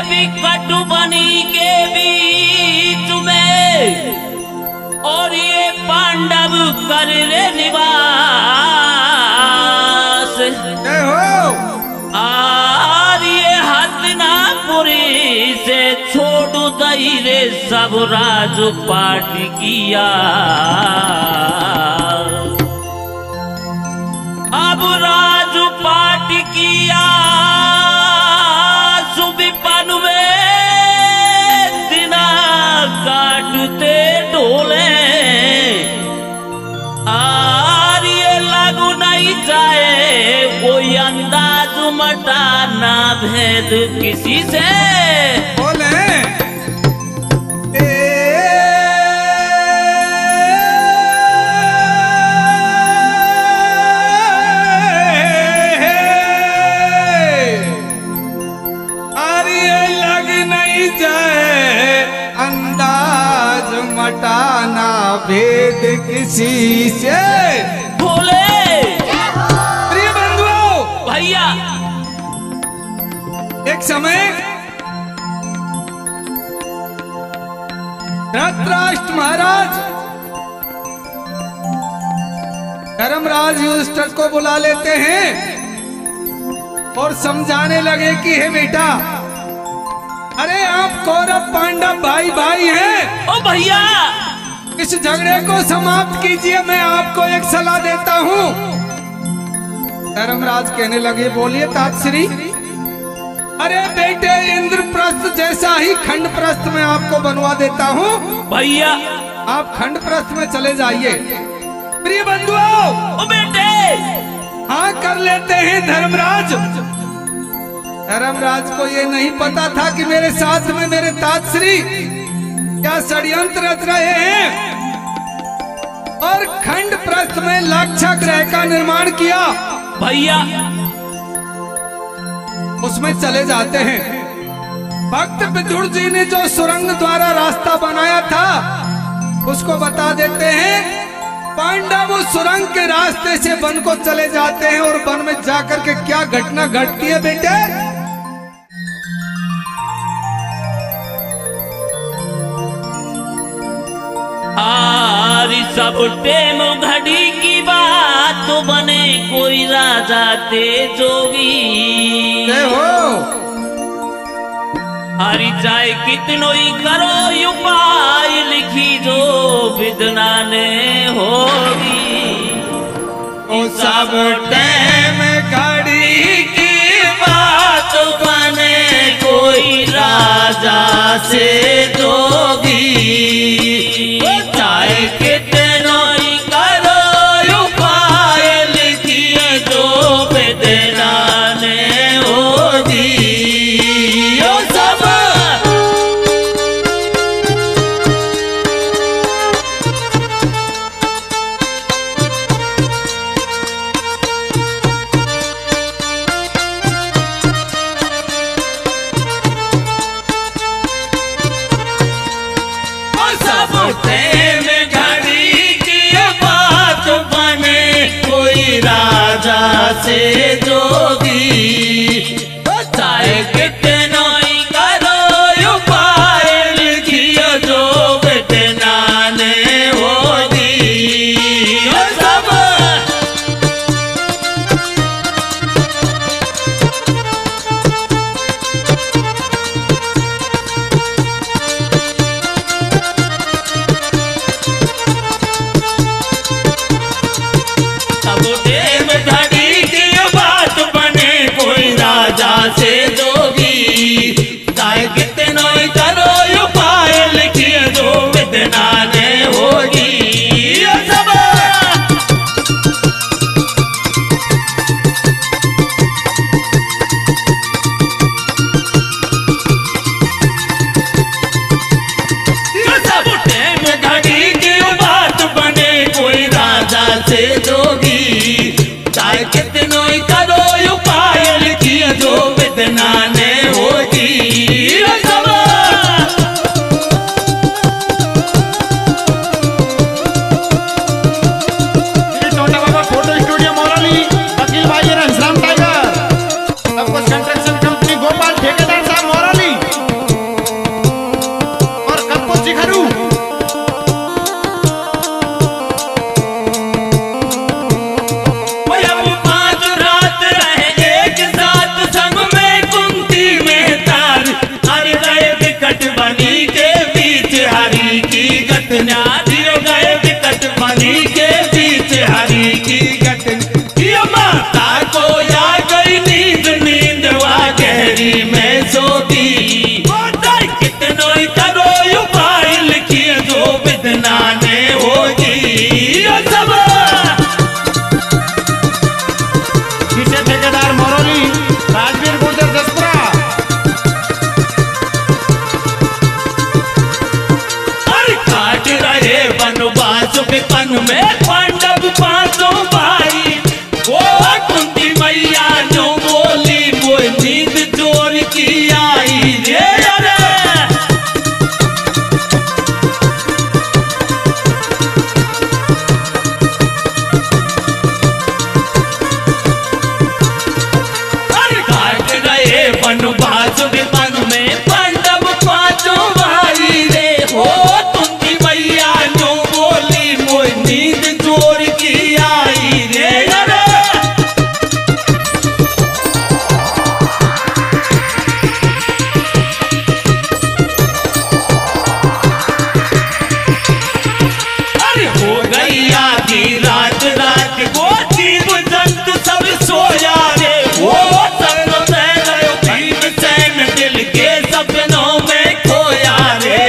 विकट बनी के बीच में और ये पांडव कर रे निवास। आर ये हस्तिनापुरी से छोड़ दई रे सब राजपाट किया। अब राजपाट किया सुविपन में दिना काटते ढोले। आर ये लागू नहीं जाए कोई अंदाज मटाना भेद किसी से। बोले मटाना भेद किसी से। बोले प्रिय बंधुओं भैया, एक समय धृतराष्ट्र महाराज धर्मराज युधिष्ठिर को बुला लेते हैं और समझाने लगे कि हे बेटा, अरे आप कौरव पांडव भाई भाई हैं। ओ भैया, इस झगड़े को समाप्त कीजिए, मैं आपको एक सलाह देता हूँ। धर्मराज कहने लगे, बोलिए तातश्री। अरे बेटे, इंद्रप्रस्थ जैसा ही खंडप्रस्थ में आपको बनवा देता हूँ। भैया आप खंडप्रस्थ में चले जाइए। प्रिय बंधुओं, ओ बेटे, हाँ कर लेते हैं धर्मराज। धर्मराज को ये नहीं पता था कि मेरे साथ में मेरे तातश्री क्या षड्यंत्र रच रहे हैं और खंडप्रस्थ में लाक्षागृह का निर्माण किया। भैया उसमें चले जाते हैं। भक्त विदुर जी ने जो सुरंग द्वारा रास्ता बनाया था उसको बता देते हैं। पांडव उस सुरंग के रास्ते से वन को चले जाते हैं और वन में जाकर के क्या घटना घटती है बेटे। आरी सब टेम घड़ी की बात बने कोई राजा ते जोगी। हो हरी चाहे कितनो ही करो उपाय लिखी जो विदना ने होगी। ओ सब टेम घड़ी की बात बने कोई राजा से जोगी। चाहे कितनो ही करो उपाय लिखिए जो विदना ने होगी। ओ सब प्रेम घड़ी की बात बने कोई राजा से जोगी। चाहे कितना ही करो उपाय लिखियो जो बितना ने होगी। सब वन में पांडव पांचों भाई, वो कुंती मैया जो बोली वो नींद चोर की आई रे। अरे काट गए वनवास वन में पांडव पांचों भाई रे, हो कुंती मैया जो बोली वो नींद चोर की आई रे। हो गई आधी रात रात को जीव जंतु सब सोया रे, वो सब भीमसेन दिल के सपनों में खोया रे।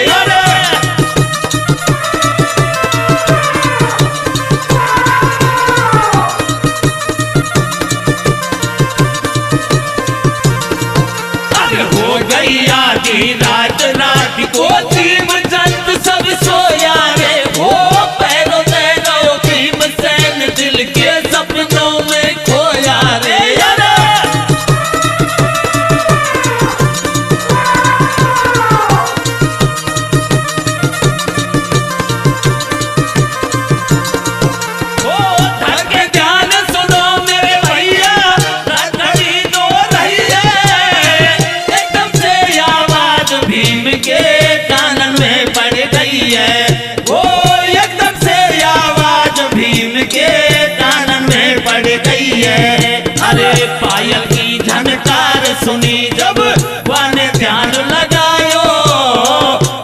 अरे हो गई आधी रात रात को जीव जंतु सब सोया रे, वो दिल के सपनों में खोया रे। ओ धके ध्यान सुनो मेरे भैया, रखड़ी दो रही है, एकदम से आवाज भीम के कानन में पड़ गई है। वो एकदम से आवाज भीम के पड़ गई है। अरे पायल की झनकार सुनी जब वन ध्यान लगायो,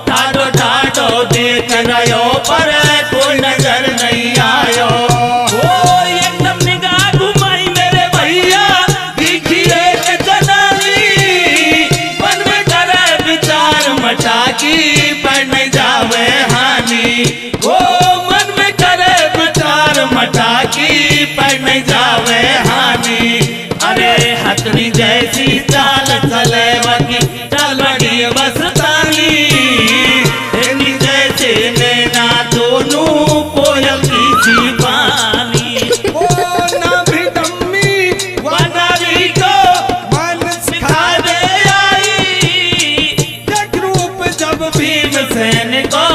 ठाडो ठाडो देख रहो पर कोई नजर नहीं आयो। वो एकदम निगाह घुमाई मेरे भैया, दिखिए जनानी वन में करे विचार मचा की पर न जावे हानि। वो मन में करे विचार मचा की पर न जावे हानि। अरे हथनी जैसी चाल चले वकी चल बड़ी बसतानी, जैसे नैना दोनों कोयल की सी पानी। ओ ना भी दम्मी वनारी को मन सिखा दे आई, देख रूप जब भीमसेन को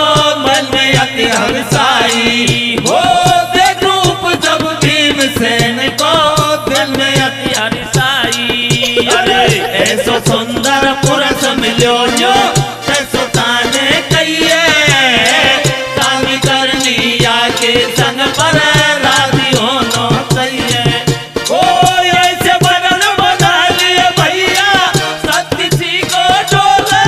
मन में अति हर्षाई। हो देख रूप जब भीमसेन को दिल में अति हर्षाई। अरे ऐसो सुंदर पुरुष मिलो जो ऐसो ताने कहिए, तानी करनी आके संग पर राजी होनो चाहिए। ओ ऐसे बनन बना लिए भैया, सत्य सी को डोले,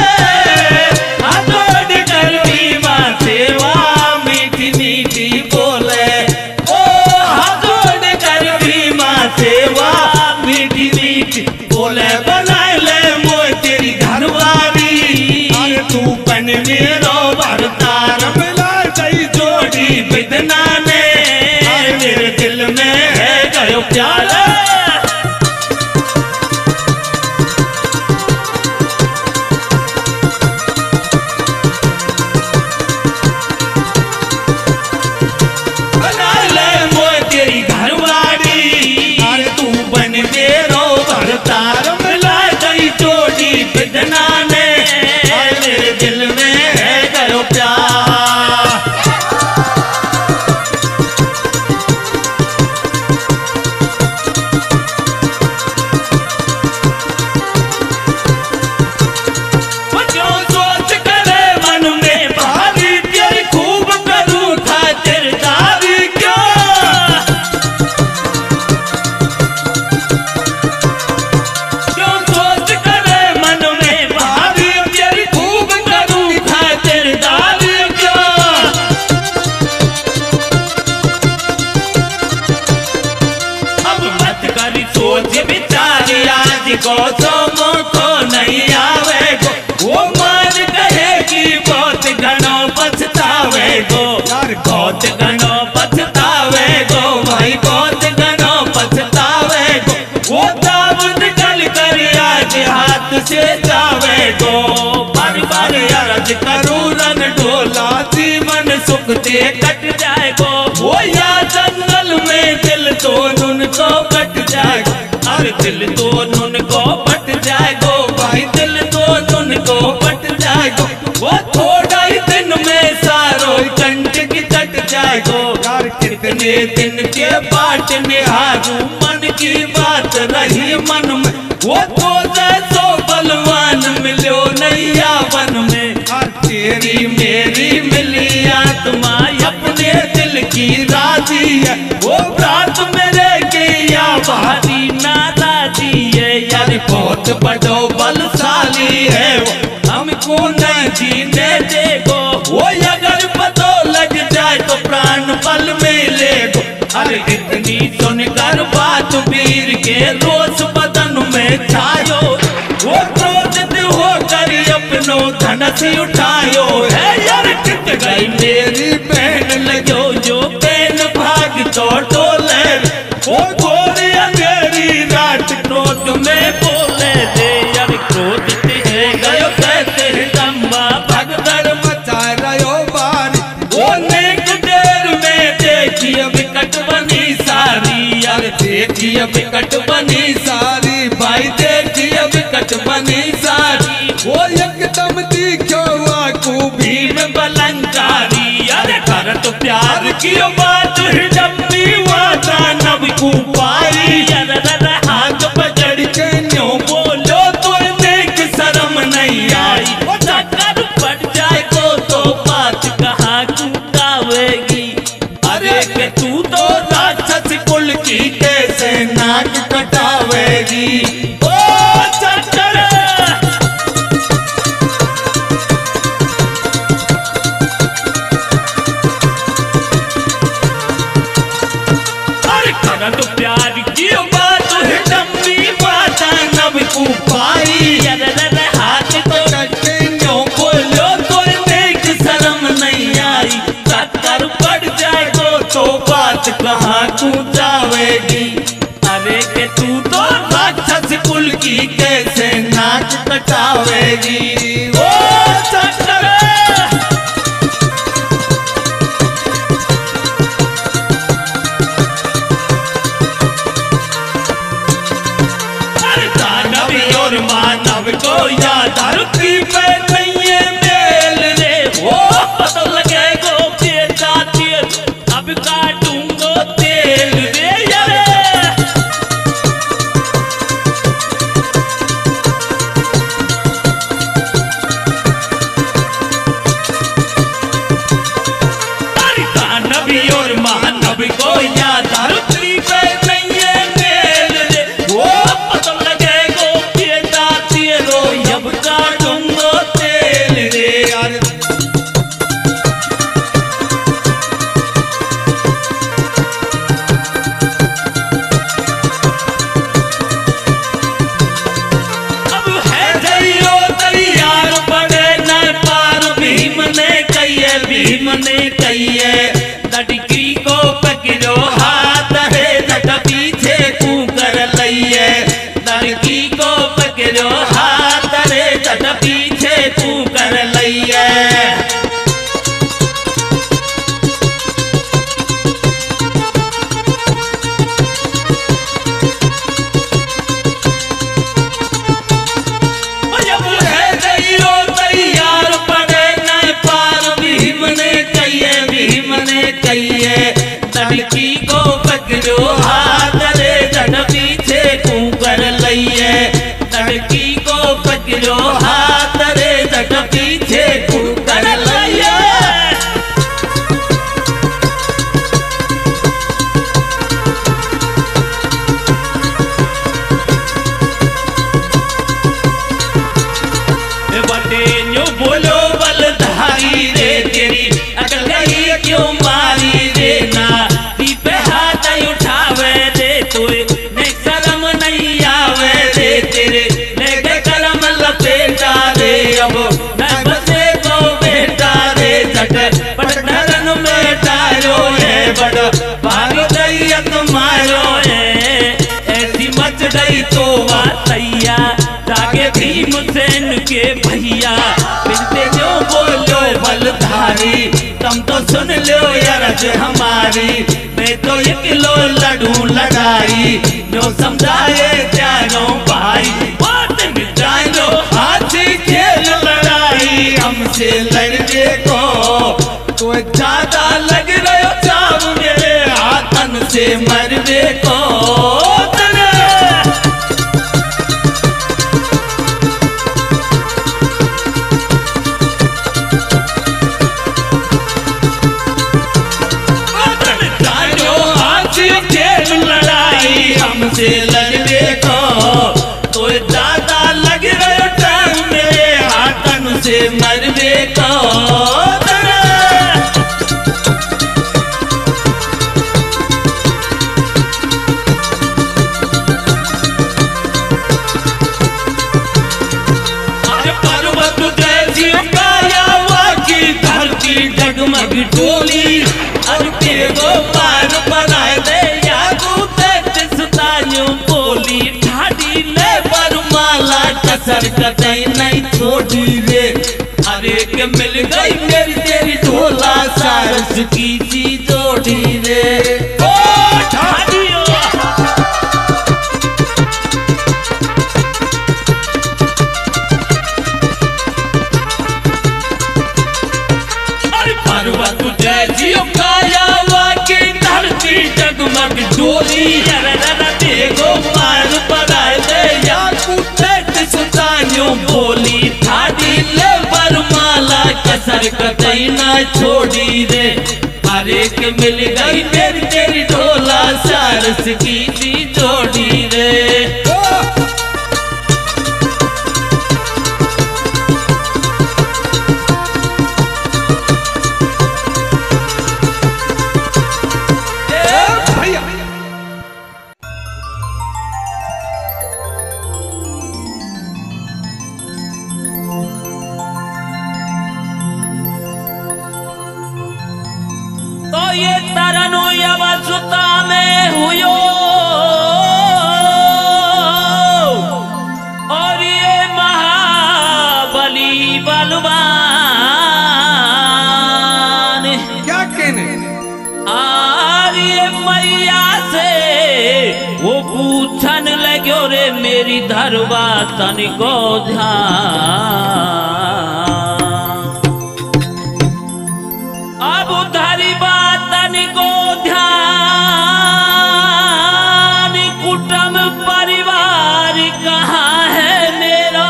हाथोड़ कर भीमा सेवा मीठी मीठी बोले। ओ हाथोड़ कर भीमा सेवा मीठी मीठी बोले, बनाए ले मोय तेरी घरवाली। अरे तू बन मेरो भरतार मिला गई जोड़ी बिदना ने, मेरे दिल में है गयो प्यार। बनाए ले मोय तेरी घरवाली, अरे तू बन मेरो भरतार मिला गई जोड़ी बिदना ने, मेरे दिल में है गयो प्यार। वो जो सोच करे मन में भारी, तेरी खूब करूँ खातिरदारी क्यों। जो सोच करे मन में भारी, तेरी खूब करूँ खातिरदारी क्यों। अब मत करी सोच विचारी, आज को सोमो को नहीं आवे गो, वो मान कहेगी बहुत घणो पछतावे गो। बहुत घणो पछतावे गो भाई, बहुत घणो पछतावे गो। वो दाव निकल कर आज हाथ से जावे गो। बार बार अर्ज करूं रन ढोला, जीवन सुख से कट जाए गो। वो दिल दोनों को बट जाएगो, भाई दिल दोनों को बट जाएगो। वो थोड़ा ही दिन में सारो कंट की कट जाएगो। कितने दिन के बाट में हारू मन की बात रही मन में। वो तो जैसो बलवान मिलो नैया वन में। तेरी मेरी मिली आत्मा अपने दिल की राजी है। वो रात मेरे के या भारी नाराजी है। यार बहुत बड़ो बलशाली है वो, हमको नहीं जीने देगो। वो अगर पतो लग जाए तो प्राण पल में लेगो। अरे इतनी सुनकर बात वीर के रोष बदन में छायो। वो क्रोधित होकर अपनो धनुष उठायो है। यार कित गई मेरी बहन लगो जो बहन भाग तो डोले। वो गोरी अंधेरी रात क्रोध में बोले दे। यार क्रोधित है गयो कहते हैं दम्बा भगदड़ मचा रहो बारी। वो नेक देर में देखिए विकट बनी सारी। यार देखिए विकट बनी सारी, भाई देखिए विकट बनी सारी। वो एकदम दिखो आकू भीम बलंकारी। अरे कर तो प्यार की बात हिडम्बी वादा नब को पाई। अरे हाथ पकड़ के न्यों बोलो तो देख शर्म नहीं आई। चक्कर पड़ जाए तो बात कहाँ कूटावेगी। अरे के तू तो राक्षस कुल की कैसे नाक कटावेगी। ओ चक्कर तो प्यार की बात हिडम्बी वादा नब को पाई। अरे हाथ तो करके न्यों बोलो तो देख शर्म नहीं आई। चक्कर पड़ जाएगो तो बात कहाँ कूटावेगी। अरे के तू तो राक्षस कुल की कैसे नाक कटावेगी। ओ चक्कर मानव को याद धरती पे नहीं है मेल रे। वो पता लगेगो बेटा तेल अब काटूंगो तेल रे। यारे दानवी और मानव को याद धरती पे नहीं है मेल रे। वो पता लगेगो बेटा तेरो अब काटूंगो तेल रे। यार अब है जइयो तैयार बड़े न पार। भीम ने कहिए भीम ने कहिए लड़की को पकड़ो हाथ है जट पीछे कूकर लइए। लड़की को पकड़ो हाथ रे जट पीछे कूकर लइए। लड़की को पकड़ो हाथ रे जट पीछे कूकर लइए। लड़की को पकड़ो हाथ रे जट पीछे कूकर लइए। बटे न्यू बोलो बलधारी रे तेरी अकल गई क्यों मारी रे। ना पे हाथ उठावे रे तोए ने शर्म नहीं आवे रे। तेरे लेके कलम लपेटा रे अब न बसे को बेटा रे। जट पटन में डालो है बड़ भाग गई तुम्हारो है। ऐसी मच गई तो वातैया जाके भीमसेन के भैया। फिर जो बोलो बलधारी तुम तो तो सुन लो अरज हमारी, मैं तो 1 किलो लड्डू लगाई, जो समझाए चारों भाई, बात मिटाए लो हाथी खेल लड़ाई, हमसे लड़ने को तो ज्यादा लग रहे हो चाव मेरे हाथन से मरने को। हमसे लड़ने को तो ज्यादा लग रहे टाइम मेरे हाथन से मरने को। पर्वत जैसी काया की धरती जगमग डोली, अरे तेरे पार बनाए दे बोली, ठाडी ले बरमाला कसर कतई नहीं छोड़ी रे, अरे के मिल गई मेरी तेरी ढोला सारस की सी जोड़ी रे। ओ ठाडियो अरे पर्वत जैसी काया की धरती जगमग डोली, देखो मार बनाए दे या कुत्ते सुताइयों बोली, ठाडी ले बरमाला कसर कतई ना छोड़ी रे, हर एक मिल गई मेरी तेरी ढोला सारस की सी जोड़ी रे। ये तरनो यवसुता में हुयो और ये महाबली बलवान, क्या कहने आर ये मैया से वो पूछन लग्यो रे मेरी धरवा तन को ध्यान, अब धरी बातन को ध्यान, कुटुंब परिवार कहाँ है मेरा,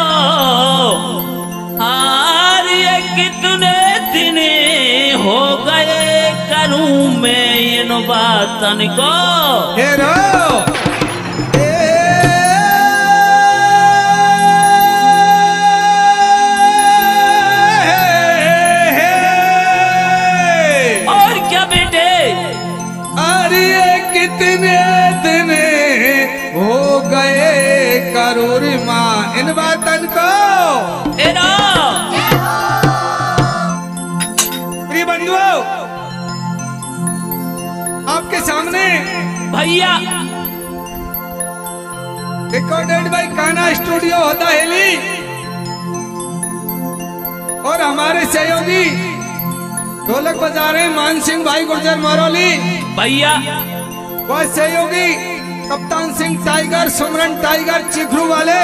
हार ये कितने दिन हो गए करूं मैं इन बातन को। हेरो करोरी माँ इन बातन को। प्रिय बंधुओं, आपके सामने भैया रिकॉर्डेड बाय कान्हा स्टूडियो होता हेली और हमारे सहयोगी ढोलक बजा रहे मान सिंह भाई गुर्जर मरौली भैया, वह सहयोगी कप्तान सिंह टाइगर, सुमरन टाइगर चिखरू वाले,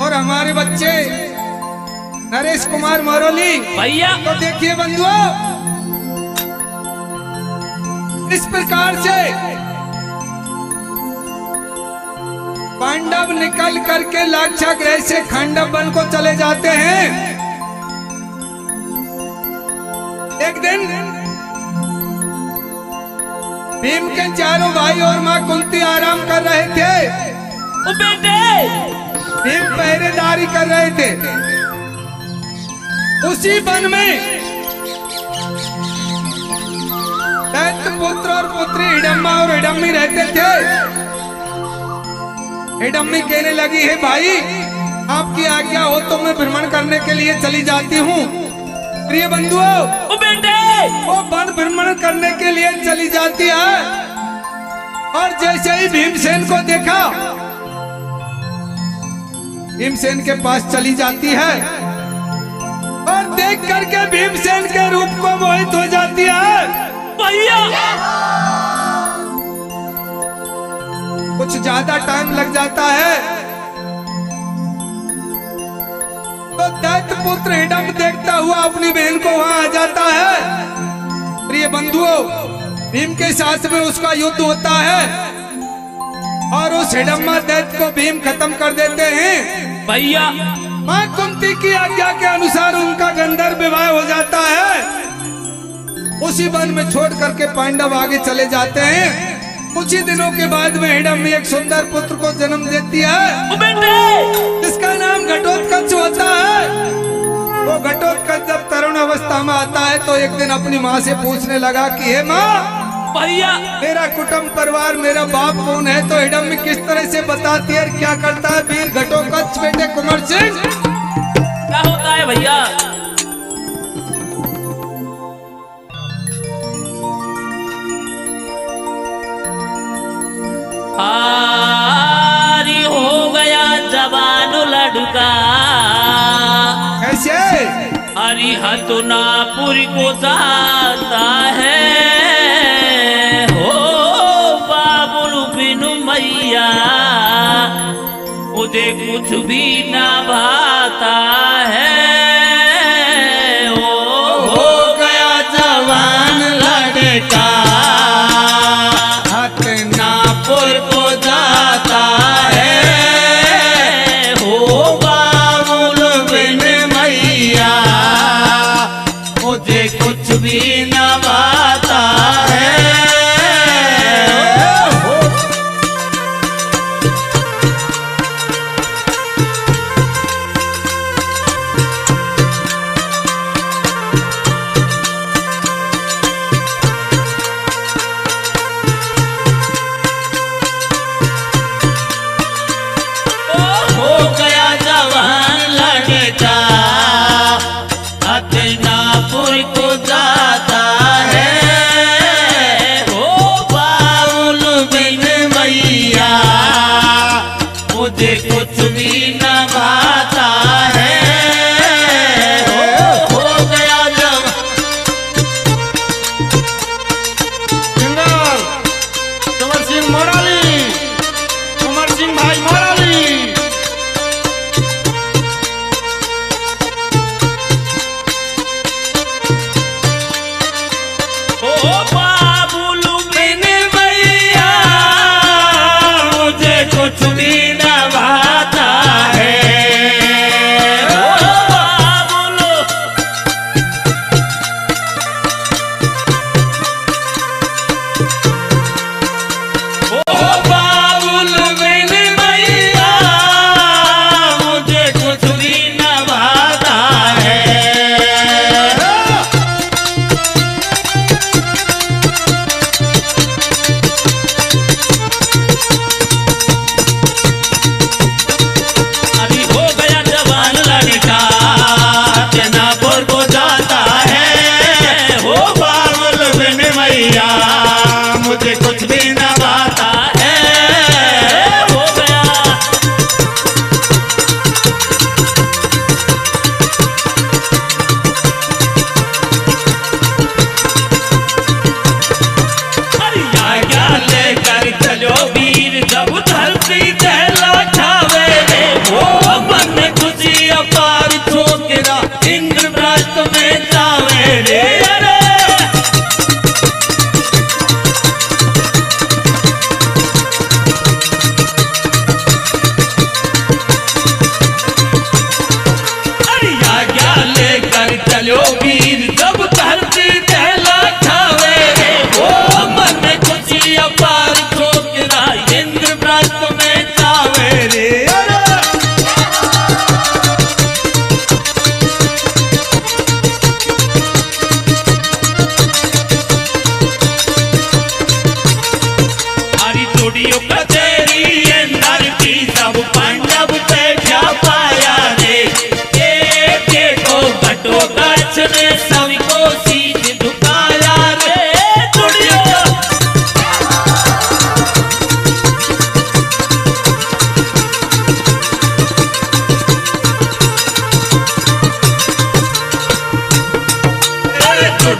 और हमारे बच्चे नरेश कुमार मरौली भैया। तो देखिए बंधुओं, इस प्रकार से पांडव निकल करके लाक्षागृह से खांडव वन को चले जाते हैं। एक दिन भीम के चारों भाई और मां कुंती आराम कर रहे थे। ओ बेटे, भीम पहरेदारी कर रहे थे। उसी वन में दैत्य पुत्र और पुत्री हिडम्बा और हिडम्बी रहते थे। हिडम्बी कहने लगी है, भाई आपकी आज्ञा हो तो मैं भ्रमण करने के लिए चली जाती हूँ। प्रिय बंधुओं, ओ बेटे, वो वन भ्रमण करने के लिए चली जाती है और जैसे ही भीमसेन को देखा, भीमसेन के पास चली जाती है और देख करके भीमसेन के रूप को मोहित हो जाती है। भैया कुछ ज्यादा टाइम लग जाता है तो दैत्य पुत्र हिडम्ब देखता हुआ अपनी बहन को वहां आ जाता है। प्रिय बंधुओं, भीम के साथ में उसका युद्ध होता है और उस हिडम्बा दैत्य को भीम खत्म कर देते हैं। भैया मां कुंती की आज्ञा के अनुसार उनका गंधर्व विवाह हो जाता है। उसी वन में छोड़ करके पांडव आगे चले जाते हैं। कुछ ही दिनों के बाद में हिडम्बी एक सुंदर पुत्र को जन्म देती है जिसका नाम घटोत्कच होता है। वो घटोत्कच जब तरुण अवस्था में आता है तो एक दिन अपनी माँ से पूछने लगा कि हे माँ, भैया मेरा कुटुंब परिवार, मेरा बाप कौन है? तो हिडम्बी किस तरह से बताती है, क्या करता है वीर घटोत्कच बेटे कुंवर सिंह? क्या होता है भैया? आरी हो गया जवान लड़का, कैसे? हरिहतुनापुर को जाता है, हो बाबुल बिनु मैया मुझे कुछ भी ना भाता है। हो गया जवान लड़का, हतनापुर को जाता है, हो बाबुल बिन मैया मुझे कुछ भी न भाता है। मुझे कुछ भी न भाता है। हो गया जब जिंदाल कुंवर सिंह मोराली, कुंवर सिंह भाई मोराली। ओ बाबुल बिन मैया मुझे कुछ भी न भाता है।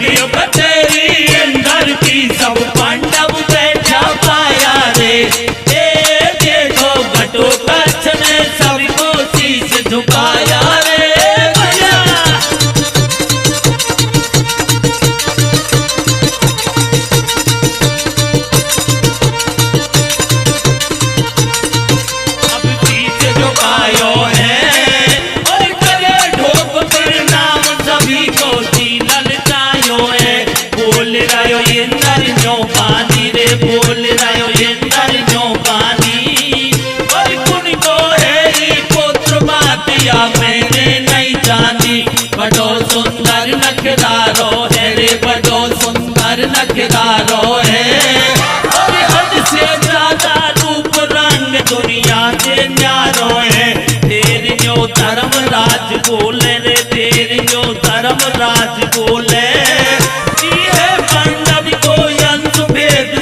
कि अब तेरी अंदर की सब पांडव बैठा पाया रे। ए देखो घटोत्कच ने सबको शीश झुकाया रे। अब शीश झुकायो है और करे ढोक प्रणाम सभी को ललचायो है। बोल रहो इंदर नो पानी रे, बोल रहो इंदर नो पानी। और कुन को है ये पुत्र बातिया मैंने नहीं जानी। बड़ो सुंदर नखदारो है रे, बड़ो सुंदर नखदारो है। और हद से ज्यादा रूप रंग दुनिया के न्यारो है। तेरे जो धर्मराज बोले रे, तेरे जो धर्मराज बोले।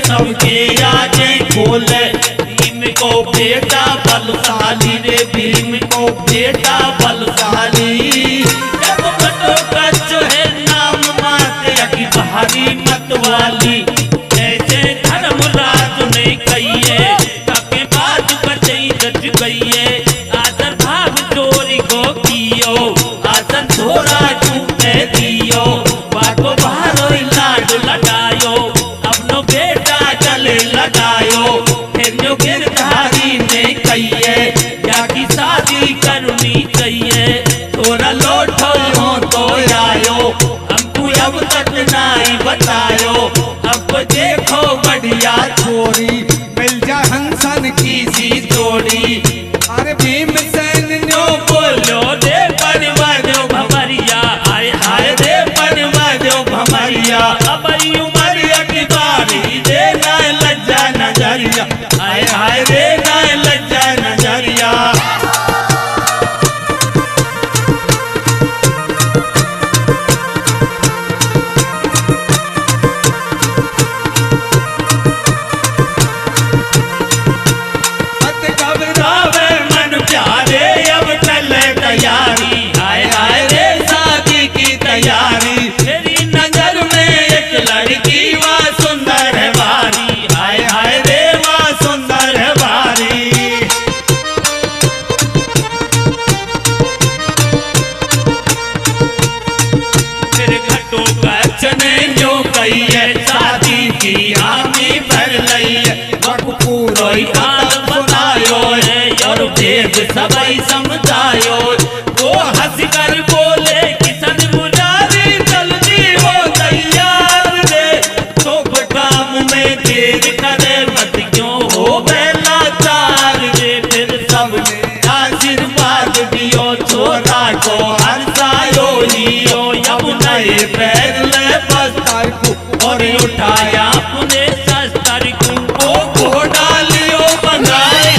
सबके आगे खोले। भीम को बेटा बलशाली रे, भीम को बेटा बलशाली। जब घटोत्कच है नाम माते की भारी मत वाली। ऐसे धर्मराज ने कहिए तके बात बचई रच गईए। आदर भाव चोरी को कियो, आसन थोड़ा छूटे दियो। बाको भारो लाड लगायो, अपनो बेटा गले लगायो। फिर जो गिरधारी ने कहिए या की शादी करनी चाहिए। थोड़ा लोठो हो तो आयो, हमको अब तक नहीं बतायो। अब देखो बढ़िया छोरी मिल जा हंसन की सी जोड़ी। अरे भीमसेन नो बोलो रे बनवा दो भमरिया, हाय हाय रे बनवा दो भमरिया। अब उमरिया की बारी दे ना लज्जा नजरिया, हाय हाय रे ना लज्जा नजरिया। मत घबरावे मन प्यारे अब चले तैयारी, हाय हाय रे शादी की तैयारी। तेरी नजर में एक लड़की वह सुंदर है बारी, हाय हाय रे वह सुंदर है बारी। फिर घटोत्कच ने जो कही है शादी की हामी भर लई है। पूरो हाल बतायो है और भेद सबई समझायो। वो हंस कर बोले किसन मुरारी जल्दी हो तैयार रे। तो काम में देर करे मत क्यों हो बेला चार रे। फिर सबने आशीर्वाद दियो छोरा को हंसायो हियो। अब नए पैर ले बस्तर को और उठाया अपने शस्त्र को। वो डालियो बनाए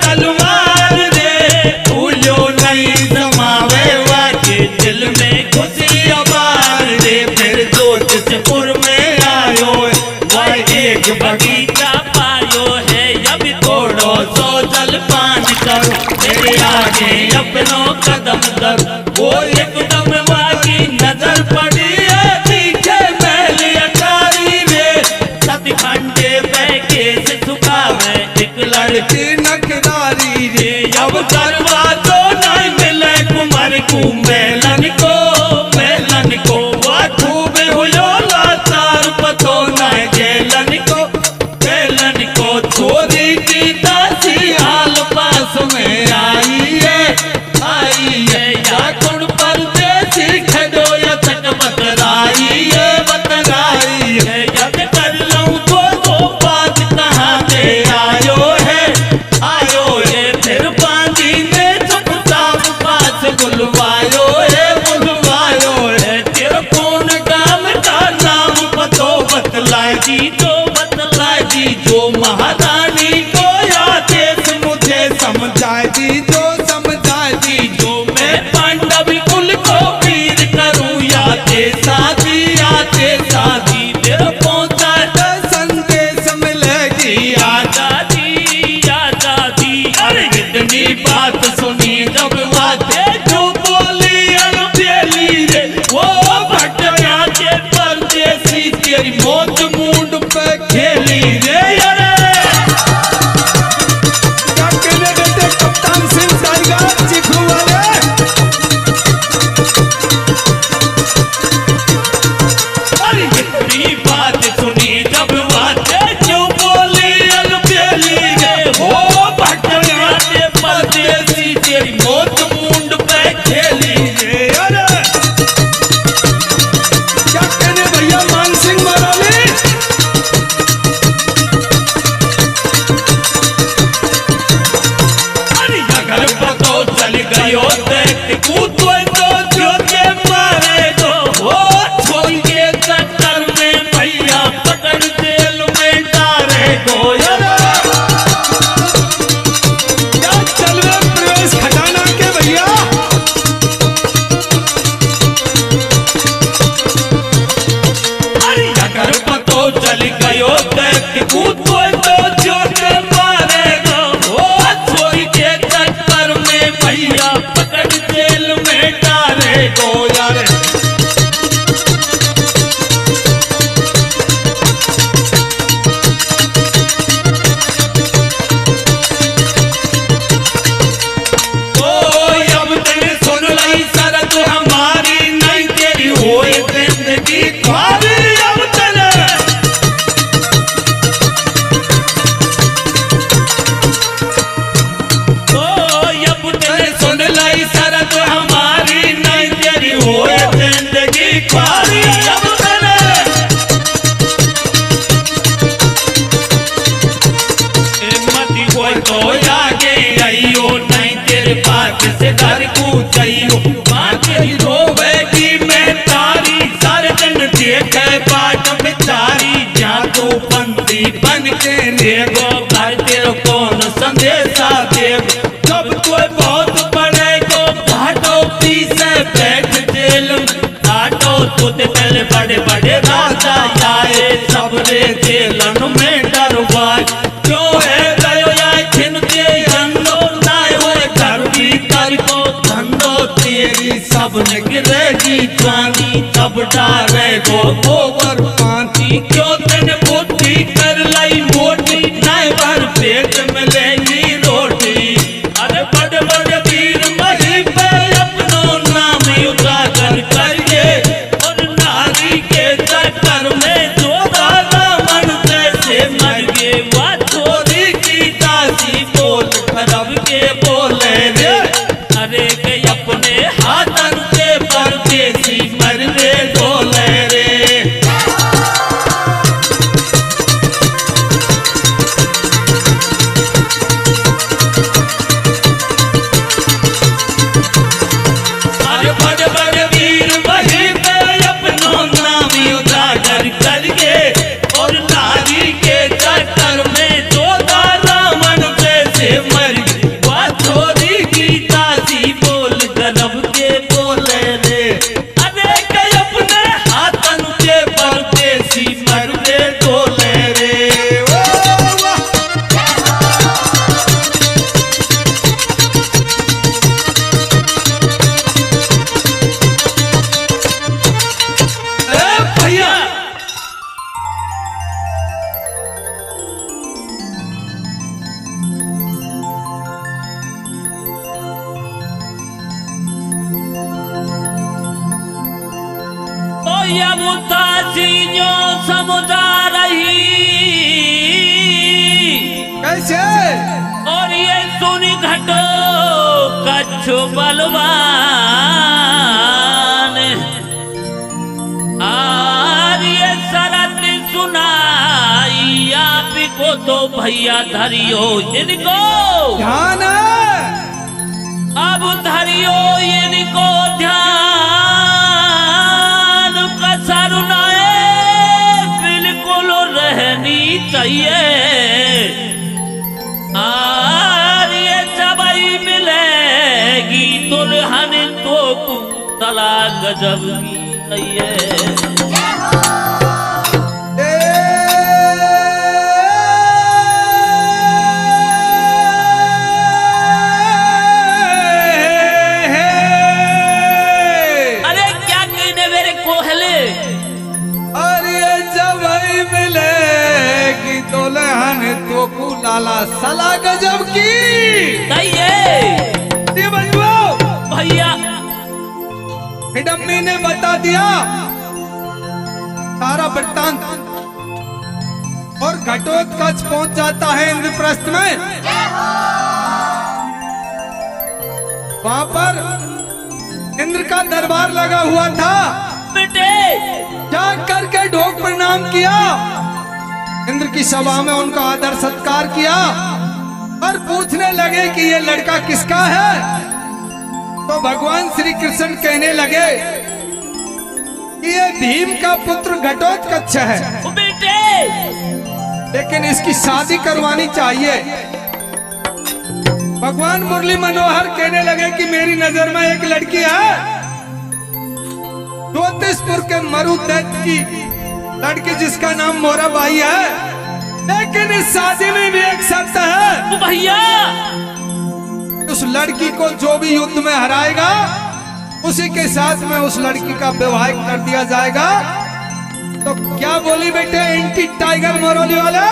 तलवार रे। भूलो नहीं समावे वाके दिल में खुशी अबार रे। फिर जोधपुर में आयो वह एक बगीचा पायो है। अब थोड़ो सो जलपान करो मेरे आगे अपनो कदम कर। वो एकदम वाकी नजर पड़ी है पीछे महल अटारी रे। सतखंडे बैके से सुखावे एक लड़की नखदारी रे। अब करवा दो नहीं मिले कुमार को मेलन को, मेलन को। वह खूब हुयो लाचार पतो न जेलन को, जेलन को। छोरी की दासी हाल पास में आई है, आई है। या कुण परदेसी खडो या तक बतराई है, बतराई है। जब कर लूं तो वो बात कहाँ से आयो है, आयो है। फिर पानी ने चुपचाप पास बुलवायो है, बुलवायो है। तेरे कौन काम का नाम पतो बतलाए जी, तो बतलाए जी। जो महारानी को आदेश मुझे समझाए दी जो समझाए दी। जो मैं पांडव कुल को वीर करूं याते साथी, याते साथी। तेरा पहुंचा संदेश मिलेगी आजादी, आजादी। अरे इतनी बात सुनी जब बातें जो बोली अनबेली रे। वो गोबर पाती क्यों तन बुद्धि कर लाई मोटी नाय भर पेट में लेगी रोटी अरे बड़ बड़ वीर मही पे अपनो नाम उजागर करिए और नारी के चक्कर में जो रावण जैसे मर गए वह छोरी की दासी बोल खरब के बोले रे अरे के अपने हाथन के परदेसी मरवे डोले रे अरे बड़ बड़ वीर वही पे अपनो नाम उजागर करिए और नारी के चक्कर में जो रावण जैसे मर गई वह छोरी की दासी बोल गलब के बोले रे अरे के अपने हाथन के परदेसी मरवे डोले रे भैया जो समुझा रही कैसे? और ये सुनी घटो कच्छु बलवान और ये शरत सुनाई आपको तो भैया धरियो इनको ध्यान है। अब धरियो इनको ध्यान कसरुनाए बिल्कुल रहनी चाहिए और ये जबई मिलेगी दुल्हन तो तला गजब की चाहिए लाला सला गजब की भैया हिडम्बी ने बता दिया सारा वृत्तांत और घटोत्कच पहुंच जाता है इंद्रप्रस्थ में। वहां पर इंद्र का दरबार लगा हुआ था। बेटे जा करके ढोक प्रणाम किया, इंद्र की सभा में उनका आदर सत्कार किया और पूछने लगे कि ये लड़का किसका है। तो भगवान श्री कृष्ण कहने लगे कि ये भीम का पुत्र घटोत्कच है, बेटे लेकिन इसकी शादी करवानी चाहिए। भगवान मुरली मनोहर कहने लगे कि मेरी नजर में एक लड़की है, ज्योतिषपुर के मरुदैत्य की लड़की जिसका नाम मोराबाई है, लेकिन इस शादी में भी एक शर्त है भैया, उस लड़की को जो भी युद्ध में हराएगा उसी के साथ में उस लड़की का विवाह कर दिया जाएगा। तो क्या बोली बेटे एंटी टाइगर मोरली वाले?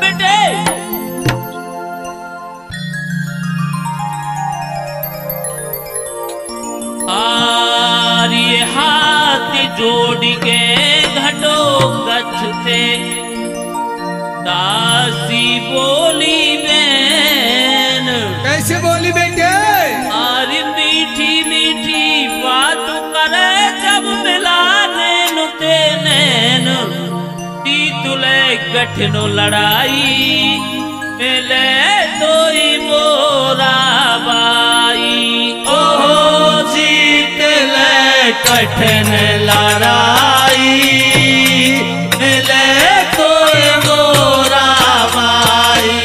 बेटे ये हाथ जोड़ के घटोत्कच से दासी बोली बहन। कैसे बोली बेटे? अरे मीठी मीठी बात करे जब मिला नैन ते नैन, तुले कठिनो लड़ाई मिले तो ही मोरा बाई। ओहो जीत ले कठिन लड़ाई मिले तो ही मोरा बाई।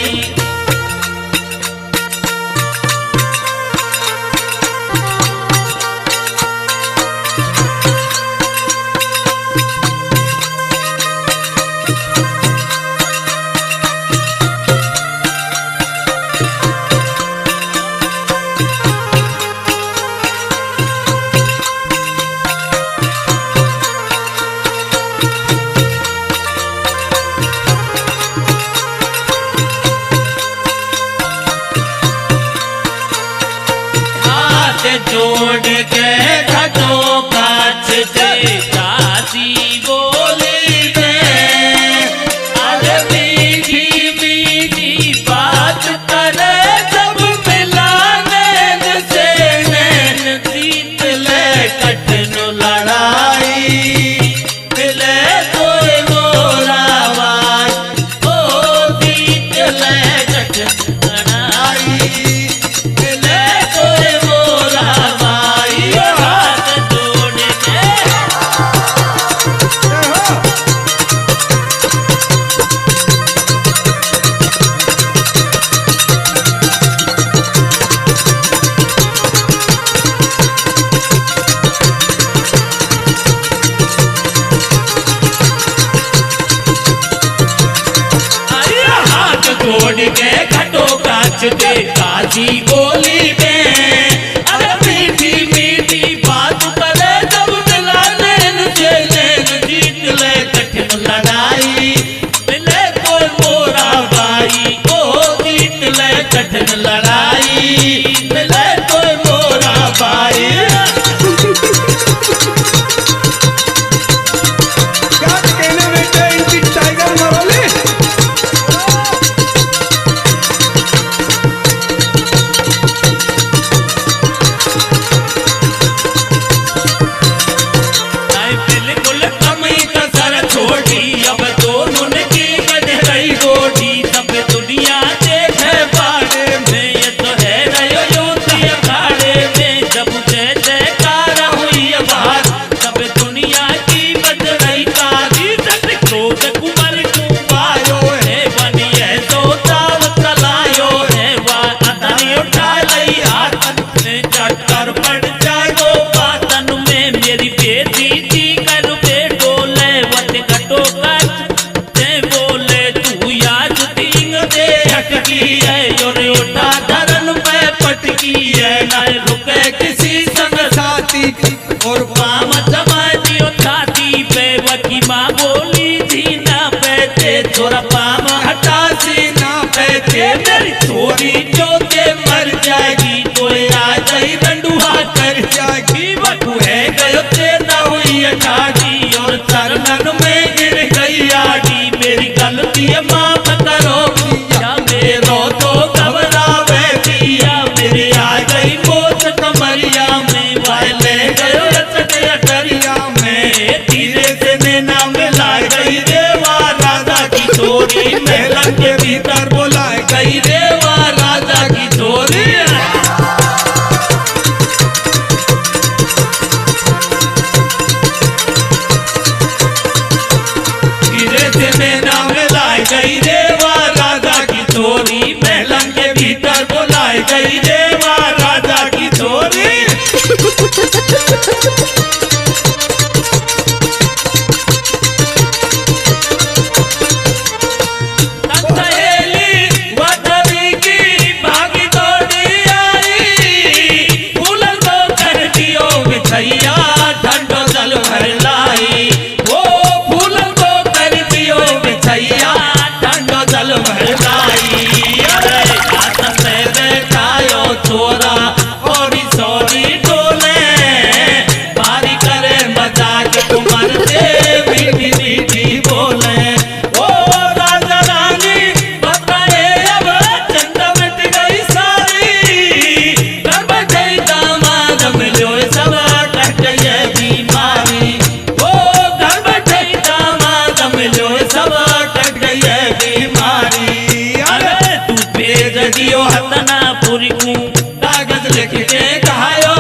जोड़ के घटों काछ दे काजी बोली दे अरे मीठी मीठी बात करे जब मिला नैन से नैन जीत ले कठिन लड़ाई मिले कोई मोरावाज ओ जीत ले कठिन लड़ाई मिले कोई मोरावाई हाथ जोड़ के हाथ जोड़ के घटो काछ दे काजी बोली दे अरे मीठी मीठी बात करे जब मिला नैन से नैन जीत ले कठिन लड़ाई मिले कोई मोरा भाई ओ जीत ले कठिन लड़ाई मिले कोई मोरा भाई क्या कहने बैठे इनकी टाइगर मरोली। बिल्कुल कमी कसर छोड़ी अब दोनों ने की गहराई गोटी सब दुनिया देखे बाड़े में ये तो है रयो योती अखाड़े में जब जय जयकार हुई बात सब दुनिया की बदलाई कारी सत क्रोध कुमार कुमायो है बनी है तो दावत लायो है वाह अतनी उठा लई हाथ में चक्कर पड़ जागो बातन में मेरी बेटी जी कर बेटो ले वत घटो काच ते बोले तू याद तीन दे हटकी है और उठा धरन पे पटकी है ना रुके किसी संग साथी और पाम जमाती छाती पे वकी माँ बोली जी ना पैते थोड़ा पाम हटा सी ना पैते मेरी छोरी जो के मर जाएगी कोई आ जाई डंडुआ कर जाएगी बटू है गयो तेरा हुई अठाड़ी और चरणन में गिर गई आड़ी मेरी गलती है माफ करो या मेरो तो घबरावे दिया मेरी आ गई मौत कमरिया में वाय ले गयो चटया डरिया में धीरे से नैना मिला गई रेवा राजा की छोरी महल के भीतर बोला गई रेवा राजा की छोरी धीरे से नैना मिलाई गई रेवा राजा की छोरी महलन के भीतर बुलाई गई रेवा राजा की छोरी सहेली वतनी की भागी दौड़ी आई फूलन को कर दियो बिछैया ठंडो जल भर लाई वो फूलन को कर दियो बिछैया ठंडो जल भर लाई अरे आसन से बैठायो छोरा और सोनी डोले बारी करे मजाक कुमार से मीठी मीठी बोले ओ राजा रानी बताए अब चंदा मिट गई सारी घर बैठे दामाद मिलो सब कट ये बीमारी ओ घर बैठे दामाद मिलो सब कट ये बीमारी अरे तू भेज दियो हतना पूरी को कागज लिख के कहायो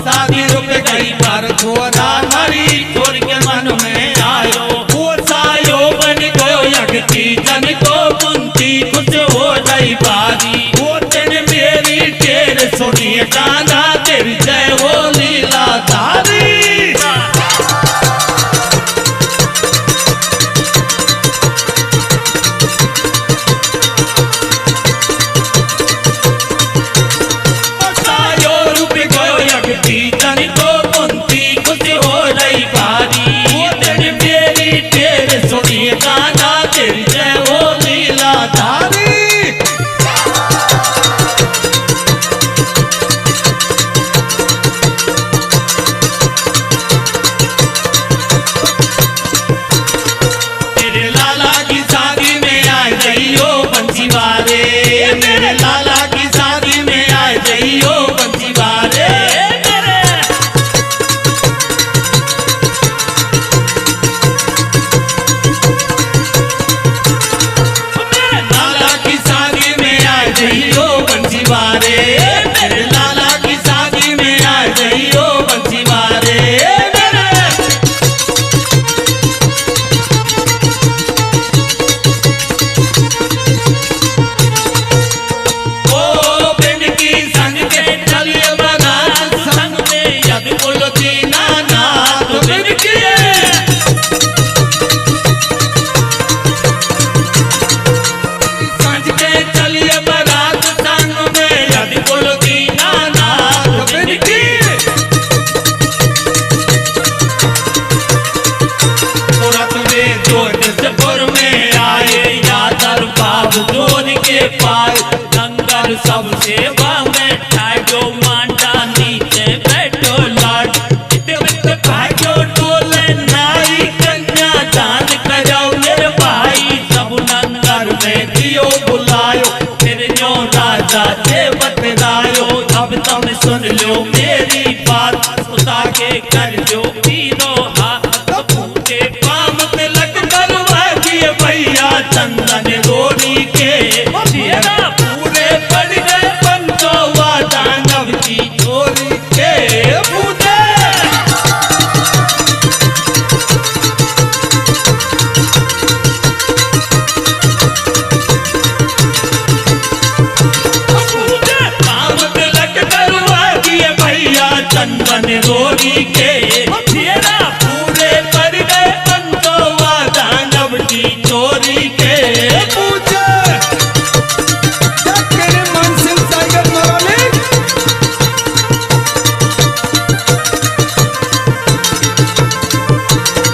शादी रुक गई पर छोरा हरी छोड़ के मन में आयो वो सायो बन गयो यज्ञ जन को कुंती खुश हो गई बारी वो दिन मेरी टेर सुनी गाना तेरी जय हो लीला धारी सायो रुक गयो यज्ञ जन को कुंती खुश हो गई बारी वो दिन मेरी टेर सुनी गाना तेरी जय हो लीला धारी बंसीवारे, मेरे लाला की शादी में आ जाइयो बंसीवारे। ओ बिन की संग के चलिए बारात, संग में यदि बोलो दीनानाथ बिन की। संग के चलिए बारात, संग में यदि बोलो दीनानाथ बिन की। तुरंत में जोधपुर में आए, यादव बाबू जोन के पास, लंगर सबसे में ठाजो मांडा नीचे बैठो लाड, भाजो टोले नाई कन्या दान करो मेरे भाई, सब लंगर में दियो बुलायो, फिर जो राजा से बतलायो, अब तुम सुन लो मेरी बात, खुदा के कर जो तीनों हाथ, के काम तिलक करवा दिए भैया चंदन रोड़ी के, तेरा पूरे पड़ गए पंचोवा दानव की चोरी के पूजे। काम तिलक करवा दिए भैया चंदन रोड़ी के, तेरा पूरे पड़ गए पंचोवा दानव की चोरी के पूजे। तेरे मन सिंह टाइगर मौलाली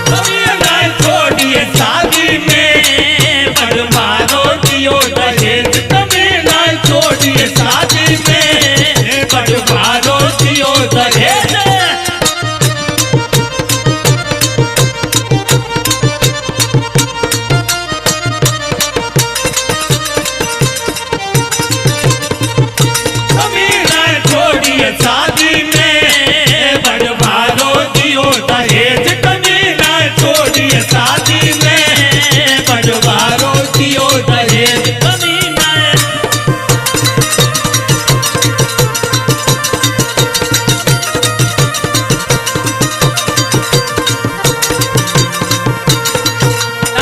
कभी ना छोड़िए शादी में, बड़वारो दियो दहेज, कभी ना छोड़िए शादी में, बड़वारो दियो दहेज। कभी ना छोड़िए शादी में, बड़वारो दियो दहेज, कभी ना छोड़िए शादी में, बड़वारो दियो दहेज, कभी ना।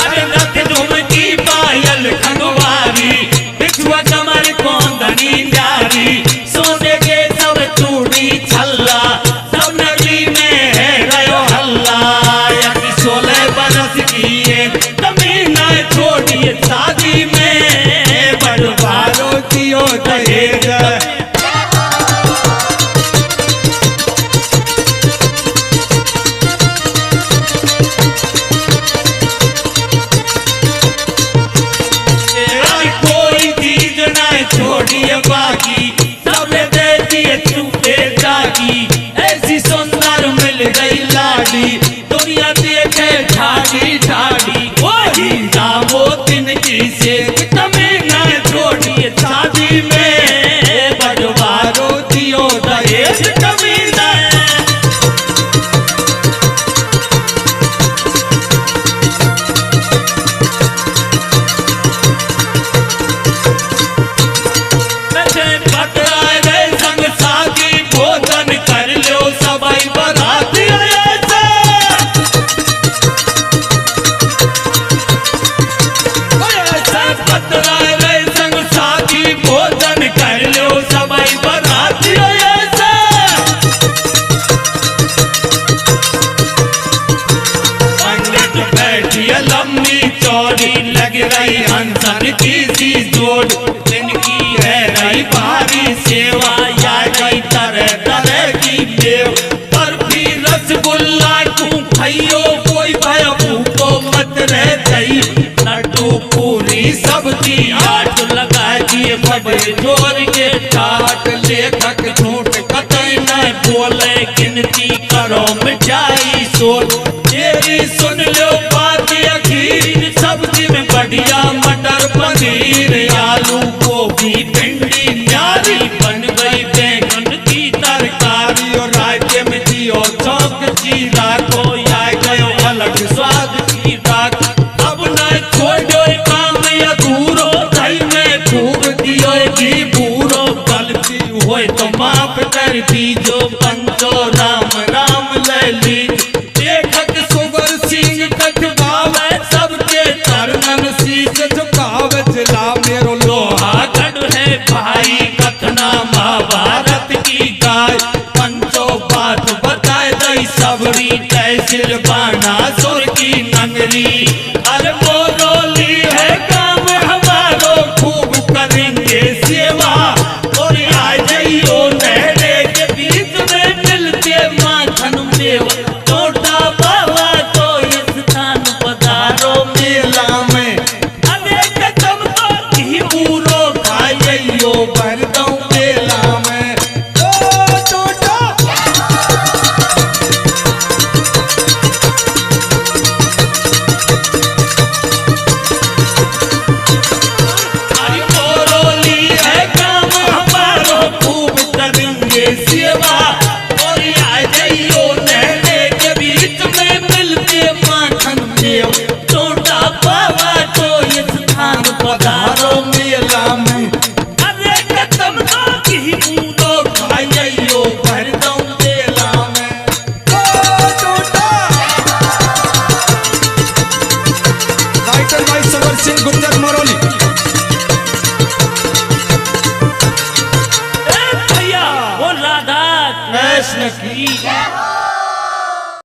अरे नथ झुमकी पायल खंगवारी, बिछुआ कमर कोंदनी जारी, सोने के सब चूड़ी छल्ला, सब नगरी में है गयो हल्ला, यदि 16 बरस की एक कभी ना छोड़िए शादी में, बड़वारो दियो दहेज। अरे कोई चीज ना छोड़िए बाकी, सब दे दिए चूहे जागी, ऐसी सुंदर मिल गई लाडी, दुनिया देखे ठाड़ी ठाड़ी, वही जाओ दिन की से कभी ना छोड़िए शादी में, बड़वारो दियो दहेज कभी ना। पकड़ा गए संग सागी, भोजन कर लो सबाई बराती ऐसे। पकड़ा गए संग सागी, भोजन कर लो सबाई बराती ऐसे। पंडित बैठिए लंबी चौड़ी, लग रही हंसन की सी जोड़, जिनकी है रही भारी सेवा, या गई तरह तरह की देव, बर्फी रसगुल्ला तू खाइयो, कोई भय भूखो मत रह गई, लड्डू पूरी सब्जी आठ लगा दिए बड़े जोर के ठाट, लेखक झूठ कतई न बोले, गिनती करो मिठाई सोच, तेरी सुन लो बात अखीर, सब्जी में बढ़िया मटर पनीर, आलू गोभी भिंडी न्यारी, बन गई बैंगन की तरकारी, और रायते में दियो चौक जीरा को, या गयो अलग स्वाद की रात। अब न छोड़ो काम अधूरो, दही में खूब दियो घी पूरो, कल होए तो माफ कर दीजो पंचो राम राम ले लीजो। देखत सुगर सिंह कटवावे सबके चरणन शीश झुकावे जिला मेरो लोहागढ़ है भाई कथना महाभारत की गाय। पंचो बात बताए दई सबरी कैसिर बाना सुर की नगरी।